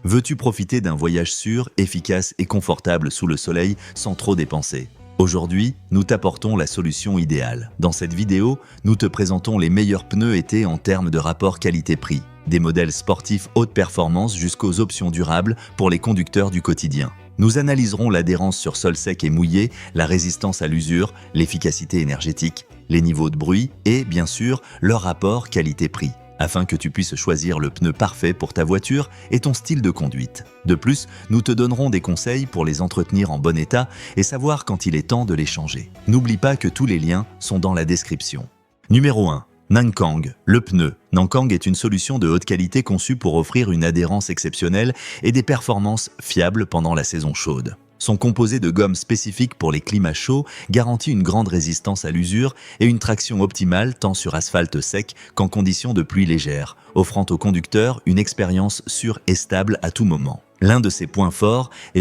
Veux-tu profiter d'un voyage sûr, efficace et confortable sous le soleil sans trop dépenser? Aujourd'hui, nous t'apportons la solution idéale. Dans cette vidéo, nous te présentons les meilleurs pneus été en termes de rapport qualité-prix. Des modèles sportifs haute performance jusqu'aux options durables pour les conducteurs du quotidien. Nous analyserons l'adhérence sur sol sec et mouillé, la résistance à l'usure, l'efficacité énergétique, les niveaux de bruit et, bien sûr, leur rapport qualité-prix, afin que tu puisses choisir le pneu parfait pour ta voiture et ton style de conduite. De plus, nous te donnerons des conseils pour les entretenir en bon état et savoir quand il est temps de les changer. N'oublie pas que tous les liens sont dans la description. Numéro 1. Nankang, le pneu. Nankang est une solution de haute qualité conçue pour offrir une adhérence exceptionnelle et des performances fiables pendant la saison chaude. Son composé de gomme spécifique pour les climats chauds garantit une grande résistance à l'usure et une traction optimale tant sur asphalte sec qu'en conditions de pluie légère, offrant au conducteur une expérience sûre et stable à tout moment. L'un de ses points forts est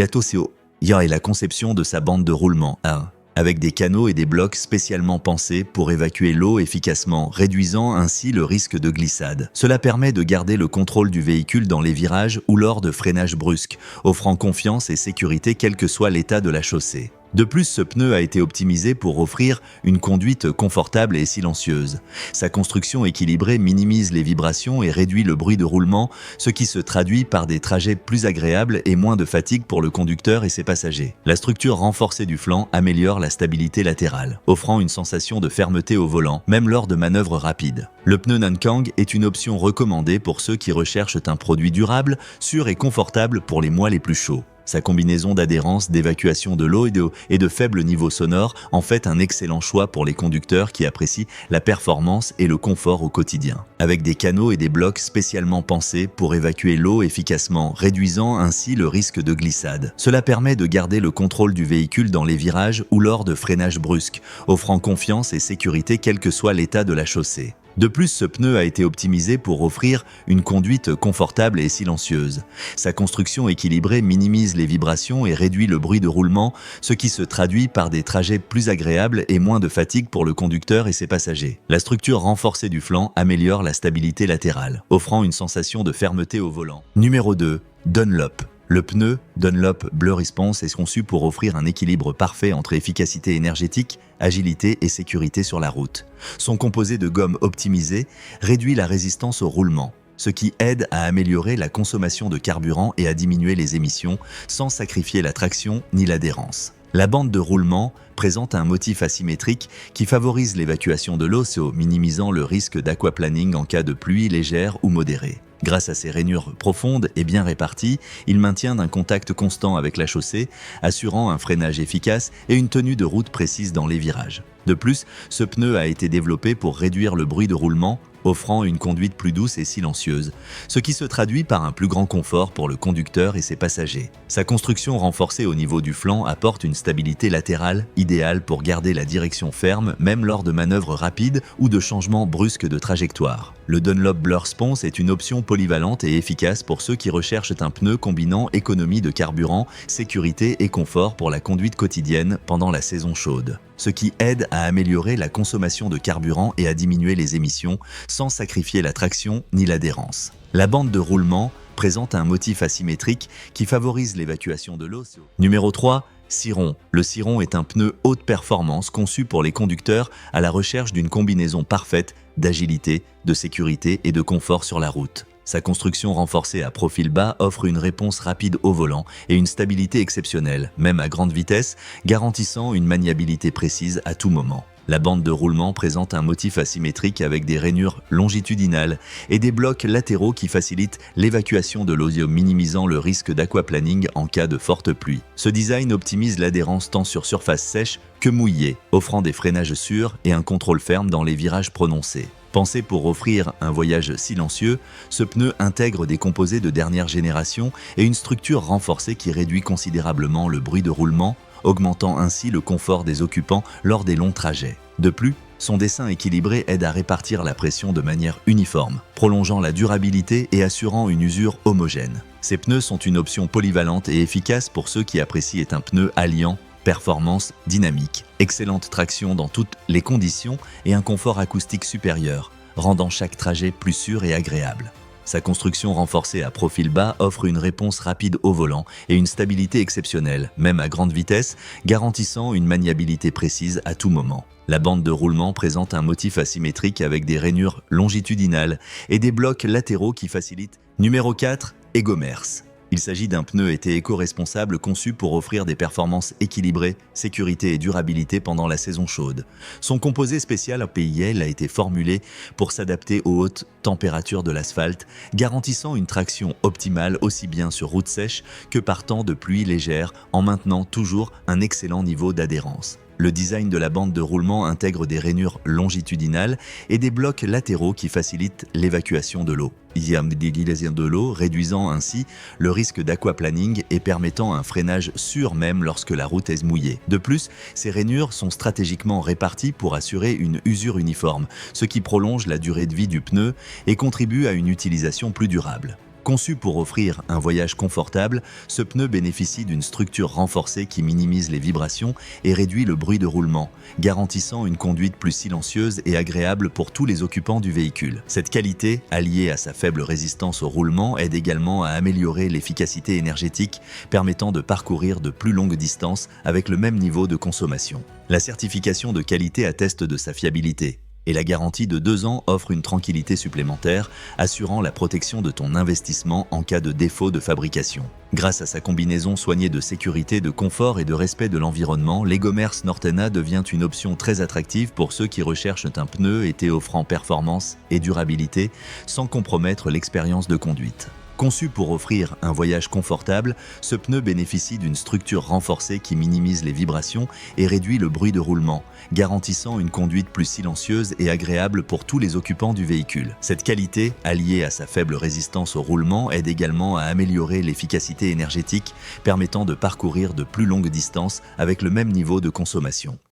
la conception de sa bande de roulement avec des canaux et des blocs spécialement pensés pour évacuer l'eau efficacement, réduisant ainsi le risque de glissade. Cela permet de garder le contrôle du véhicule dans les virages ou lors de freinages brusques, offrant confiance et sécurité quel que soit l'état de la chaussée. De plus, ce pneu a été optimisé pour offrir une conduite confortable et silencieuse. Sa construction équilibrée minimise les vibrations et réduit le bruit de roulement, ce qui se traduit par des trajets plus agréables et moins de fatigue pour le conducteur et ses passagers. La structure renforcée du flanc améliore la stabilité latérale, offrant une sensation de fermeté au volant, même lors de manœuvres rapides. Le pneu Nankang est une option recommandée pour ceux qui recherchent un produit durable, sûr et confortable pour les mois les plus chauds. Sa combinaison d'adhérence, d'évacuation de l'eau et de faible niveau sonore en fait un excellent choix pour les conducteurs qui apprécient la performance et le confort au quotidien. Avec des canaux et des blocs spécialement pensés pour évacuer l'eau efficacement, réduisant ainsi le risque de glissade. Cela permet de garder le contrôle du véhicule dans les virages ou lors de freinages brusques, offrant confiance et sécurité quel que soit l'état de la chaussée. De plus, ce pneu a été optimisé pour offrir une conduite confortable et silencieuse. Sa construction équilibrée minimise les vibrations et réduit le bruit de roulement, ce qui se traduit par des trajets plus agréables et moins de fatigue pour le conducteur et ses passagers. La structure renforcée du flanc améliore la stabilité latérale, offrant une sensation de fermeté au volant. Numéro 2. Dunlop. Le pneu Dunlop Blue Response est conçu pour offrir un équilibre parfait entre efficacité énergétique, agilité et sécurité sur la route. Son composé de gomme optimisée réduit la résistance au roulement, ce qui aide à améliorer la consommation de carburant et à diminuer les émissions sans sacrifier la traction ni l'adhérence. La bande de roulement présente un motif asymétrique qui favorise l'évacuation de l'eau, minimisant le risque d'aquaplaning en cas de pluie légère ou modérée. Grâce à ses rainures profondes et bien réparties, il maintient un contact constant avec la chaussée, assurant un freinage efficace et une tenue de route précise dans les virages. De plus, ce pneu a été développé pour réduire le bruit de roulement, offrant une conduite plus douce et silencieuse, ce qui se traduit par un plus grand confort pour le conducteur et ses passagers. Sa construction renforcée au niveau du flanc apporte une stabilité latérale idéale pour garder la direction ferme même lors de manœuvres rapides ou de changements brusques de trajectoire. Le Dunlop Blue Response est une option polyvalente et efficace pour ceux qui recherchent un pneu combinant économie de carburant, sécurité et confort pour la conduite quotidienne pendant la saison chaude, ce qui aide à améliorer la consommation de carburant et à diminuer les émissions sans sacrifier la traction ni l'adhérence. La bande de roulement présente un motif asymétrique qui favorise l'évacuation de l'eau. Numéro 3. Siron. Le Siron est un pneu haute performance conçu pour les conducteurs à la recherche d'une combinaison parfaite d'agilité, de sécurité et de confort sur la route. Sa construction renforcée à profil bas offre une réponse rapide au volant et une stabilité exceptionnelle, même à grande vitesse, garantissant une maniabilité précise à tout moment. La bande de roulement présente un motif asymétrique avec des rainures longitudinales et des blocs latéraux qui facilitent l'évacuation de l'eau, minimisant le risque d'aquaplaning en cas de forte pluie. Ce design optimise l'adhérence tant sur surface sèche que mouillée, offrant des freinages sûrs et un contrôle ferme dans les virages prononcés. Pensé pour offrir un voyage silencieux, ce pneu intègre des composés de dernière génération et une structure renforcée qui réduit considérablement le bruit de roulement, augmentant ainsi le confort des occupants lors des longs trajets. De plus, son dessin équilibré aide à répartir la pression de manière uniforme, prolongeant la durabilité et assurant une usure homogène. Ces pneus sont une option polyvalente et efficace pour ceux qui apprécient un pneu alliant performance dynamique, excellente traction dans toutes les conditions et un confort acoustique supérieur, rendant chaque trajet plus sûr et agréable. Sa construction renforcée à profil bas offre une réponse rapide au volant et une stabilité exceptionnelle, même à grande vitesse, garantissant une maniabilité précise à tout moment. La bande de roulement présente un motif asymétrique avec des rainures longitudinales et des blocs latéraux qui facilitent. Numéro 4, Egomers. Il s'agit d'un pneu été éco-responsable conçu pour offrir des performances équilibrées, sécurité et durabilité pendant la saison chaude. Son composé spécial PIL a été formulé pour s'adapter aux hautes températures de l'asphalte, garantissant une traction optimale aussi bien sur route sèche que par temps de pluie légère en maintenant toujours un excellent niveau d'adhérence. Le design de la bande de roulement intègre des rainures longitudinales et des blocs latéraux qui facilitent l'évacuation de l'eau. Il y a de l'eau, réduisant ainsi le risque d'aquaplaning et permettant un freinage sûr même lorsque la route est mouillée. De plus, ces rainures sont stratégiquement réparties pour assurer une usure uniforme, ce qui prolonge la durée de vie du pneu et contribue à une utilisation plus durable. Conçu pour offrir un voyage confortable, ce pneu bénéficie d'une structure renforcée qui minimise les vibrations et réduit le bruit de roulement, garantissant une conduite plus silencieuse et agréable pour tous les occupants du véhicule. Cette qualité, alliée à sa faible résistance au roulement, aide également à améliorer l'efficacité énergétique, permettant de parcourir de plus longues distances avec le même niveau de consommation. La certification de qualité atteste de sa fiabilité. Et la garantie de 2 ans offre une tranquillité supplémentaire, assurant la protection de ton investissement en cas de défaut de fabrication. Grâce à sa combinaison soignée de sécurité, de confort et de respect de l'environnement, l'Egomers Nortena devient une option très attractive pour ceux qui recherchent un pneu été offrant performance et durabilité sans compromettre l'expérience de conduite. Conçu pour offrir un voyage confortable, ce pneu bénéficie d'une structure renforcée qui minimise les vibrations et réduit le bruit de roulement, garantissant une conduite plus silencieuse et agréable pour tous les occupants du véhicule. Cette qualité, alliée à sa faible résistance au roulement, aide également à améliorer l'efficacité énergétique, permettant de parcourir de plus longues distances avec le même niveau de consommation.